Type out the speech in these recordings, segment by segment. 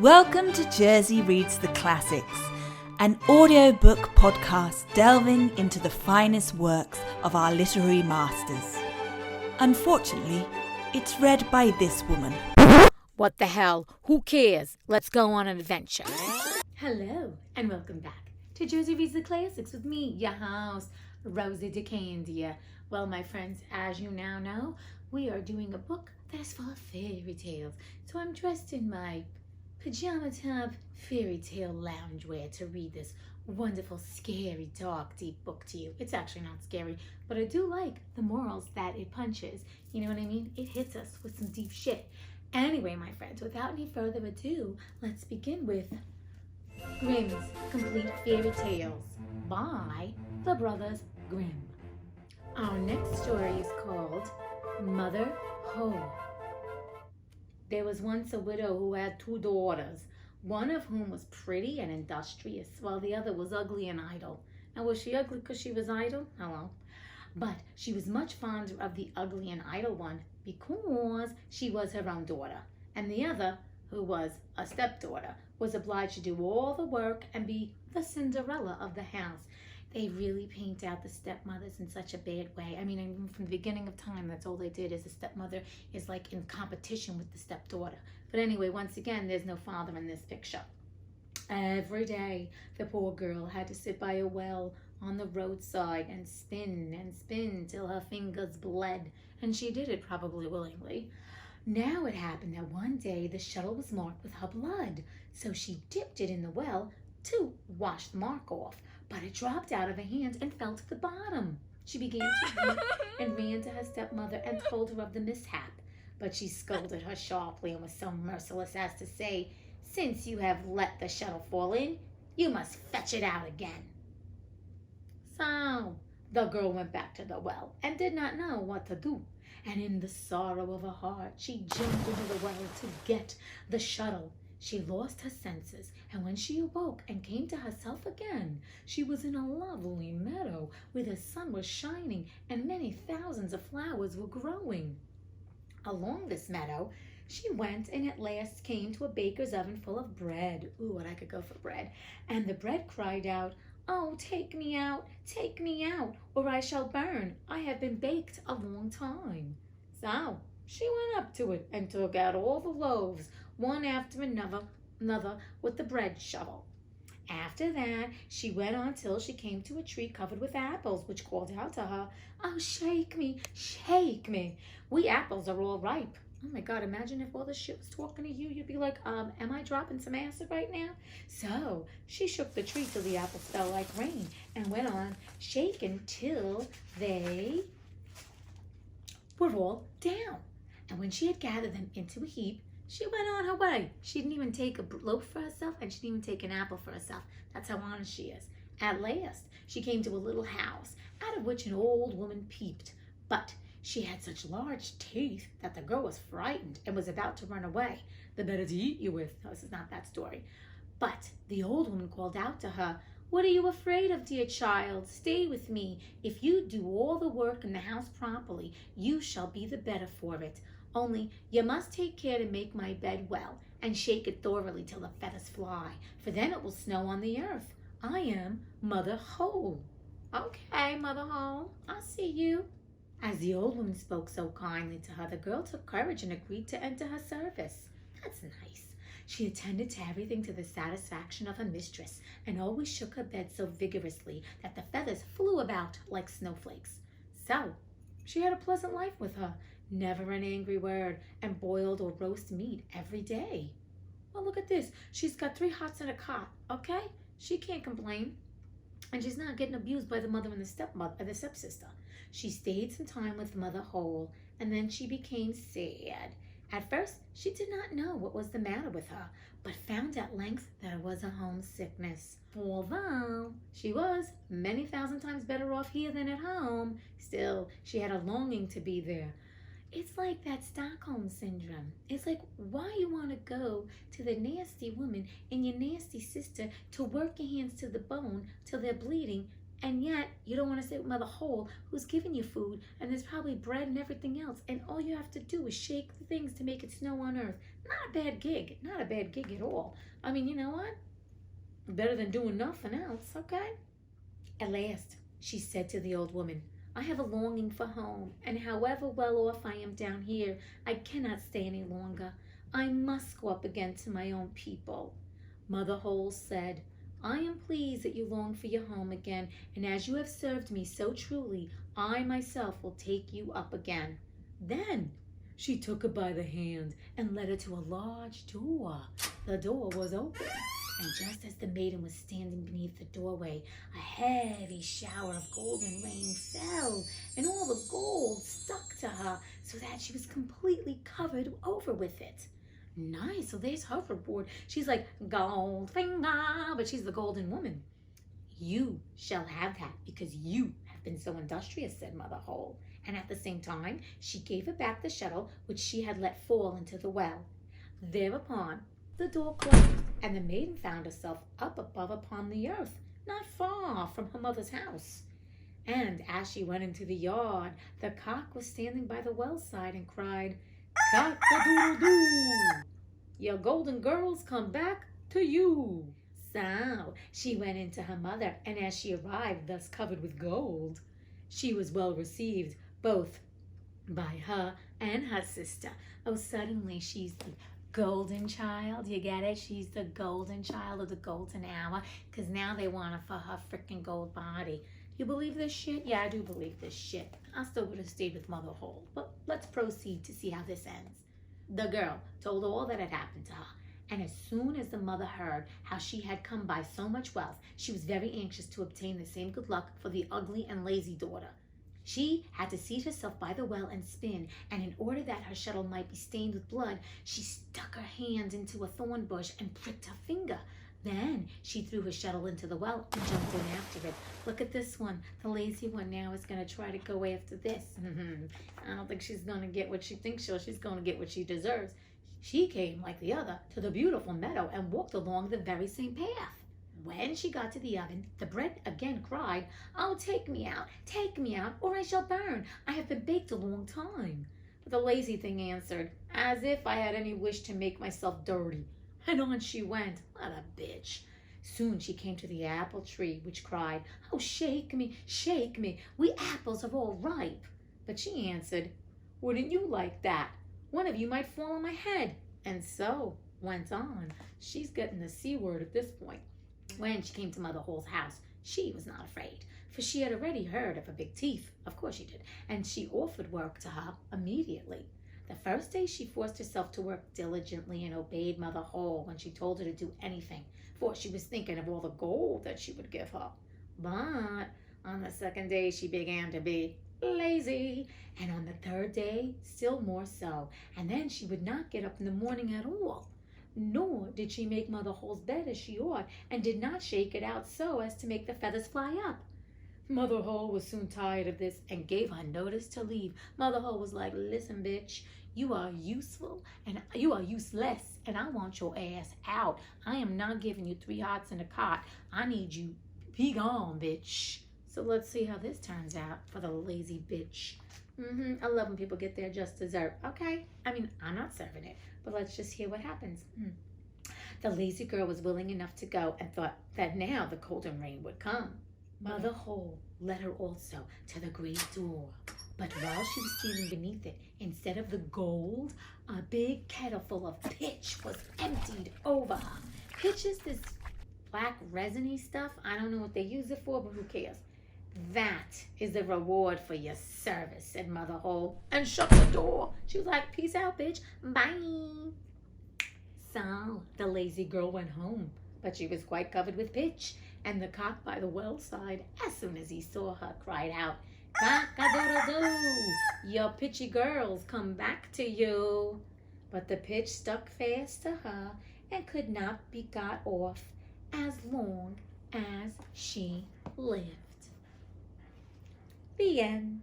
Welcome to Jersey Reads the Classics, an audiobook podcast delving into the finest works of our literary masters. Unfortunately, it's read by this woman. What the hell? Who cares? Let's go on an adventure. Hello, and welcome back to Jersey Reads the Classics with me, your host, Rosie DeCandia. Well, my friends, as you now know, we are doing a book that is full of fairy tales. So I'm dressed in my pajama top fairy tale loungewear to read this wonderful, scary, dark, deep book to you. It's actually not scary, but I do like the morals that it punches. You know what I mean? It hits us with some deep shit. Anyway, my friends, without any further ado, let's begin with Grimm's Complete Fairy Tales by the Brothers Grimm. Our next story is called Mother Holle. There was once a widow who had two daughters, one of whom was pretty and industrious, while the other was ugly and idle. Now, was she ugly because she was idle? Hello. But she was much fonder of the ugly and idle one because she was her own daughter, and the other, who was a stepdaughter, was obliged to do all the work and be the Cinderella of the house. They really paint out the stepmothers in such a bad way. I mean, from the beginning of time, that's all they did, is the stepmother is like in competition with the stepdaughter. But anyway, once again, there's no father in this picture. Every day, the poor girl had to sit by a well on the roadside and spin till her fingers bled. And she did it probably willingly. Now it happened that one day the shuttle was marked with her blood. So she dipped it in the well to wash the mark off. But it dropped out of her hand and fell to the bottom. She began to weep and ran to her stepmother and told her of the mishap. But she scolded her sharply and was so merciless as to say, "Since you have let the shuttle fall in, you must fetch it out again." So the girl went back to the well and did not know what to do. And in the sorrow of her heart, she jumped into the well to get the shuttle. She lost her senses, and when she awoke and came to herself again, she was in a lovely meadow where the sun was shining and many thousands of flowers were growing. Along this meadow she went and at last came to a baker's oven full of bread. Ooh, what I could go for bread. And the bread cried out, "Oh, take me out, or I shall burn. I have been baked a long time." So she went up to it and took out all the loaves, one after another with the bread shovel. After that, she went on till she came to a tree covered with apples, which called out to her, "Oh, shake me, shake me. We apples are all ripe." Oh my God, imagine if all this shit was talking to you. You'd be like, am I dropping some acid right now? So she shook the tree till the apples fell like rain and went on shaking till they were all down. And when she had gathered them into a heap, she went on her way. She didn't even take a loaf for herself, and she didn't even take an apple for herself. That's how honest she is. At last, she came to a little house, out of which an old woman peeped. But she had such large teeth that the girl was frightened and was about to run away. "The better to eat you with." No, this is not that story. But the old woman called out to her, "What are you afraid of, dear child? Stay with me. If you do all the work in the house properly, you shall be the better for it. Only you must take care to make my bed well, and shake it thoroughly till the feathers fly, for then it will snow on the earth. I am Mother Holle." "Okay, Mother Holle, I see you." As the old woman spoke so kindly to her, the girl took courage and agreed to enter her service. That's nice. She attended to everything to the satisfaction of her mistress, and always shook her bed so vigorously that the feathers flew about like snowflakes. So she had a pleasant life with her, never an angry word, and boiled or roast meat every day. Well, look at this. She's got 3 hots and a cot, okay? She can't complain. And she's not getting abused by the mother and the stepsister. She stayed some time with Mother Holle, and then she became sad. At first, she did not know what was the matter with her, but found at length that it was a homesickness. Although she was many thousand times better off here than at home, still she had a longing to be there. It's like that Stockholm syndrome. It's like, why you want to go to the nasty woman and your nasty sister to work your hands to the bone till they're bleeding, And yet, you don't want to sit with Mother Hole, who's giving you food, and there's probably bread and everything else, and all you have to do is shake the things to make it snow on Earth. Not a bad gig. Not a bad gig at all. I mean, you know what? Better than doing nothing else, okay? At last, she said to the old woman, I have a longing for home, and however well off I am down here, I cannot stay any longer. I must go up again to my own people. Mother Hole said, I am pleased that you long for your home again, and as you have served me so truly, I myself will take you up again. Then she took her by the hand and led her to a large door. The door was open, and just as the maiden was standing beneath the doorway, a heavy shower of golden rain fell, and all the gold stuck to her so that she was completely covered over with it. Nice, so there's her reward. She's like, gold finger, but she's the golden woman. You shall have that because you have been so industrious, said Mother Hole. And at the same time, she gave her back the shuttle which she had let fall into the well. Thereupon, the door closed, and the maiden found herself up above upon the earth, not far from her mother's house. And as she went into the yard, the cock was standing by the well side and cried, Cock-a-doodle-doo! Your golden girls come back to you. So she went into her mother, and as she arrived thus covered with gold, she was well received both by her and her sister. Oh, suddenly she's the golden child. You get it? She's the golden child of the golden hour, because now they want her for her freaking gold body. You believe this shit? Yeah, I do believe this shit. I still would have stayed with Mother Hole, but let's proceed to see how this ends. The girl told all that had happened to her, and as soon as the mother heard how she had come by so much wealth, she was very anxious to obtain the same good luck for the ugly and lazy daughter. She had to seat herself by the well and spin, and in order that her shuttle might be stained with blood, she stuck her hand into a thorn bush and pricked her finger. Then she threw her shuttle into the well and jumped in after it. Look at this one. The lazy one now is going to try to go after this. I don't think she's going to get what she thinks she's going to get what she deserves. She came, like the other, to the beautiful meadow and walked along the very same path. When she got to the oven, the bread again cried, Oh, take me out, or I shall burn. I have been baked a long time. But the lazy thing answered, as if I had any wish to make myself dirty. And on she went. What a bitch. Soon she came to the apple tree, which cried, Oh, shake me, we apples are all ripe. But she answered, Wouldn't you like that? One of you might fall on my head. And so went on. She's getting the C word at this point. When she came to Mother Hole's house, she was not afraid, for she had already heard of her big teeth. Of course she did. And she offered work to her immediately. The first day she forced herself to work diligently and obeyed Mother Hole when she told her to do anything, for she was thinking of all the gold that she would give her. But on the second day she began to be lazy, and on the third day still more so, and then she would not get up in the morning at all. Nor did she make Mother Hole's bed as she ought, and did not shake it out so as to make the feathers fly up. Mother Hole was soon tired of this and gave her notice to leave. Mother Hole was like, Listen, bitch, you are useful and you are useless, and I want your ass out. I am not giving you 3 hearts in a cot. I need you. Be gone, bitch. So let's see how this turns out for the lazy bitch. I love when people get their just dessert. Okay, I mean, I'm not serving it, but let's just hear what happens. The lazy girl was willing enough to go and thought that now the golden rain would come. Mother Hole led her also to the great door, but while she was standing beneath it, instead of the gold, a big kettle full of pitch was emptied over her. Pitch is this black resiny stuff. I don't know what they use it for, but who cares? That is the reward for your service, said Mother Hole, and shut the door. She was like, Peace out, bitch. Bye. So the lazy girl went home, but she was quite covered with pitch, and the cock by the well side, as soon as he saw her, cried out, Cock-a-doodle-doo, your pitchy girls come back to you. But the pitch stuck fast to her and could not be got off as long as she lived. The end.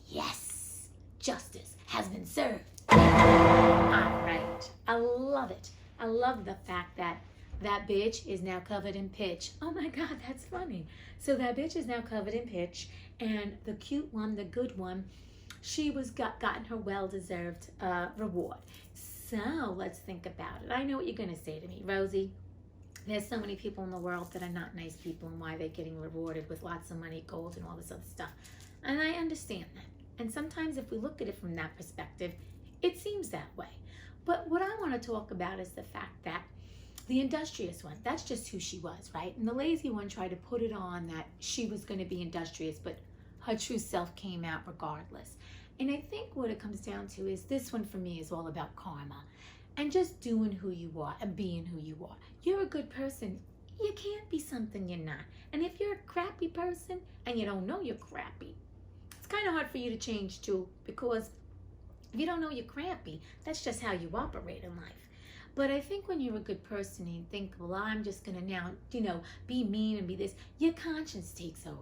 Yes, justice has been served. All right, I love it. I love the fact that that bitch is now covered in pitch. Oh my God, that's funny. So that bitch is now covered in pitch, and the cute one, the good one, she was gotten her well-deserved reward. So let's think about it. I know what you're going to say to me, Rosie. There's so many people in the world that are not nice people, and why they're getting rewarded with lots of money, gold, and all this other stuff. And I understand that. And sometimes if we look at it from that perspective, it seems that way. But what I want to talk about is the fact that the industrious one, that's just who she was, right? And the lazy one tried to put it on that she was going to be industrious, but her true self came out regardless. And I think what it comes down to is this one for me is all about karma and just doing who you are and being who you are. You're a good person. You can't be something you're not. And if you're a crappy person and you don't know you're crappy, it's kind of hard for you to change too, because if you don't know you're crappy, that's just how you operate in life. But I think when you're a good person and you think, well, I'm just going to now, be mean and be this, your conscience takes over.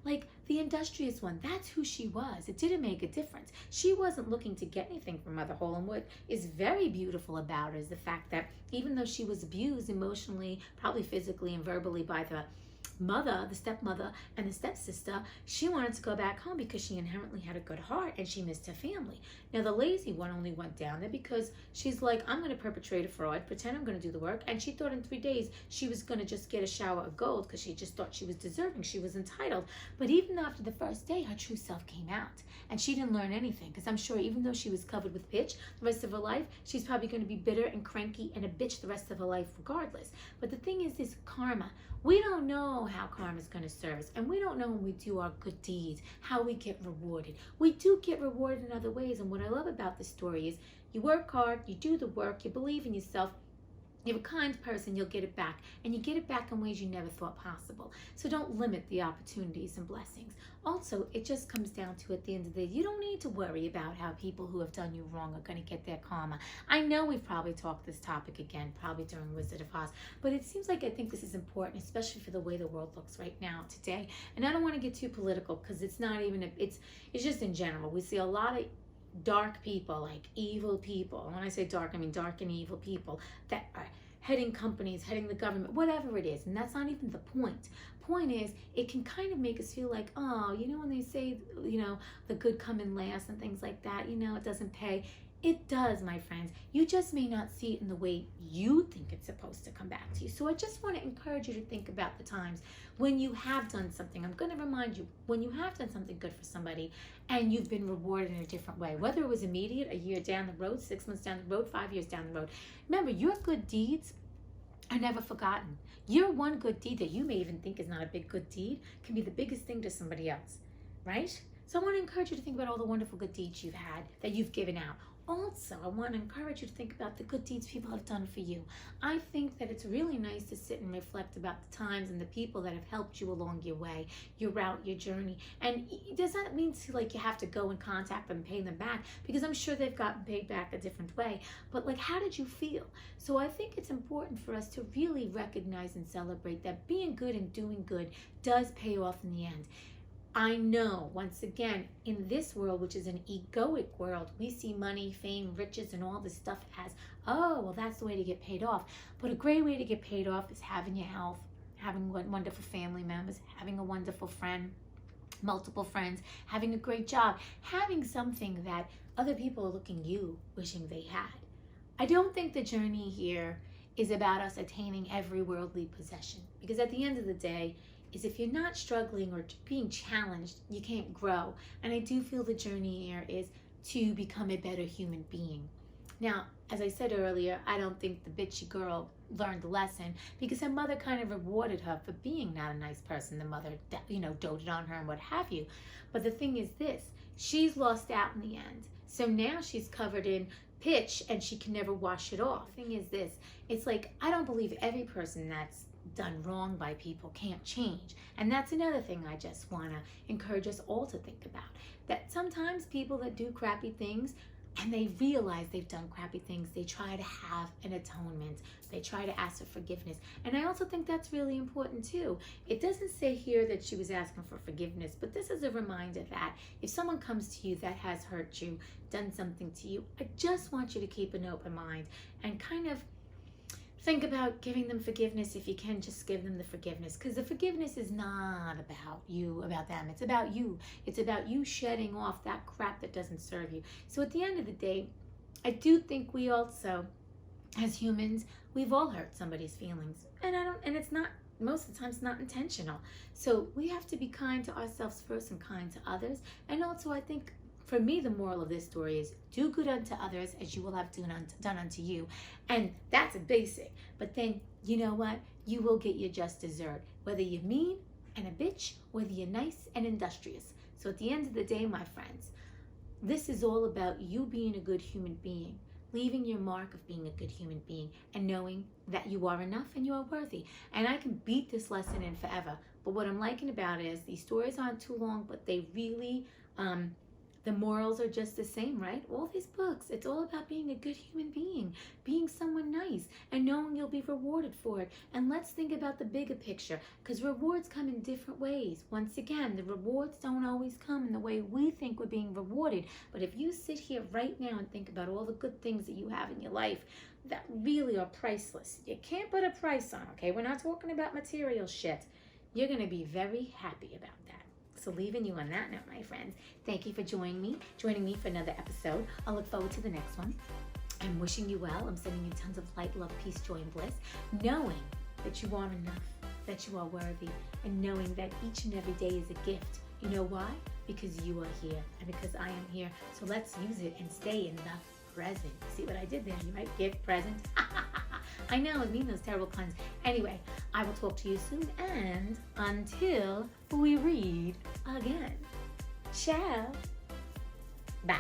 Like the industrious one, that's who she was. It didn't make a difference. She wasn't looking to get anything from Mother Holle. And what is very beautiful about her is the fact that even though she was abused emotionally, probably physically and verbally by the mother, the stepmother, and the stepsister, she wanted to go back home because she inherently had a good heart and she missed her family. Now the lazy one only went down there because she's like, I'm going to perpetrate a fraud, pretend I'm going to do the work, and she thought in 3 days she was going to just get a shower of gold because she just thought she was deserving, she was entitled. But even after the first day, her true self came out and she didn't learn anything, because I'm sure even though she was covered with pitch the rest of her life, she's probably going to be bitter and cranky and a bitch the rest of her life regardless. But the thing is this karma. We don't know how karma is going to serve us, and we don't know when we do our good deeds, how we get rewarded. We do get rewarded in other ways, and what I love about this story is you work hard, you do the work, you believe in yourself, you're a kind person, you'll get it back, and you get it back in ways you never thought possible. So don't limit the opportunities and blessings. Also, it just comes down to, at the end of the day, you don't need to worry about how people who have done you wrong are going to get their karma. I know we've probably talked this topic again, probably during Wizard of Oz, but it seems like I think this is important, especially for the way the world looks right now, today. And I don't want to get too political, because it's not even, it's just in general. We see a lot of dark people, like evil people. And when I say dark, I mean dark and evil people that are heading companies, heading the government, whatever it is. And that's not even the point. Point is, it can kind of make us feel like, oh, when they say, the good come in last and things like that, it doesn't pay. It does, my friends. You just may not see it in the way you think it's supposed to come back to you. So I just want to encourage you to think about the times when you have done something. I'm going to remind you, when you have done something good for somebody and you've been rewarded in a different way, whether it was immediate, a year down the road, 6 months down the road, 5 years down the road. Remember, your good deeds are never forgotten. Your one good deed that you may even think is not a big good deed can be the biggest thing to somebody else, right? So I want to encourage you to think about all the wonderful good deeds you've had, that you've given out. Also, I want to encourage you to think about the good deeds people have done for you. I think that it's really nice to sit and reflect about the times and the people that have helped you along your way, your route, your journey. And does that mean you have to go and contact them and pay them back? Because I'm sure they've gotten paid back a different way. But how did you feel? So I think it's important for us to really recognize and celebrate that being good and doing good does pay off in the end. I know, once again, in this world, which is an egoic world, we see money, fame, riches, and all this stuff as, oh, well, that's the way to get paid off. But a great way to get paid off is having your health, having wonderful family members, having a wonderful friend, multiple friends, having a great job, having something that other people are looking you, wishing they had. I don't think the journey here is about us attaining every worldly possession, because at the end of the day, is if you're not struggling or being challenged, you can't grow. And I do feel the journey here is to become a better human being. Now, as I said earlier, I don't think the bitchy girl learned the lesson, because her mother kind of rewarded her for being not a nice person. The mother, doted on her and what have you. But the thing is this, she's lost out in the end. So now she's covered in pitch and she can never wash it off. The thing is this, it's like, I don't believe every person that's done wrong by people can't change. And that's another thing I just want to encourage us all to think about, that sometimes people that do crappy things and they realize they've done crappy things, they try to have an atonement, they try to ask for forgiveness. And I also think that's really important too. It doesn't say here that she was asking for forgiveness, but this is a reminder that if someone comes to you that has hurt you, done something to you, I just want you to keep an open mind and kind of think about giving them forgiveness. If you can, just give them the forgiveness, because the forgiveness is not about you, about them. It's about you. It's about you shedding off that crap that doesn't serve you. So at the end of the day, I do think we also, as humans, we've all hurt somebody's feelings, and it's not, most of the time it's not intentional. So we have to be kind to ourselves first and kind to others. And also, I think for me, the moral of this story is do good unto others as you will have done unto you. And that's a basic. But then, you know what? You will get your just dessert, whether you're mean and a bitch, whether you're nice and industrious. So at the end of the day, my friends, this is all about you being a good human being, leaving your mark of being a good human being, and knowing that you are enough and you are worthy. And I can beat this lesson in forever, but what I'm liking about it is these stories aren't too long, but they really, the morals are just the same, right? All these books, it's all about being a good human being, being someone nice, and knowing you'll be rewarded for it. And let's think about the bigger picture, because rewards come in different ways. Once again, the rewards don't always come in the way we think we're being rewarded. But if you sit here right now and think about all the good things that you have in your life that really are priceless, you can't put a price on, okay? We're not talking about material shit. You're going to be very happy about that. So leaving you on that note, my friends, thank you for joining me for another episode. I look forward to the next one. I'm wishing you well. I'm sending you tons of light, love, peace, joy, and bliss, knowing that you are enough, that you are worthy, and knowing that each and every day is a gift. You know why? Because you are here and because I am here. So let's use it and stay in the present. See what I did there? You might give present. I know, I mean those terrible puns. Anyway, I will talk to you soon, and until we read again. Ciao. Bye.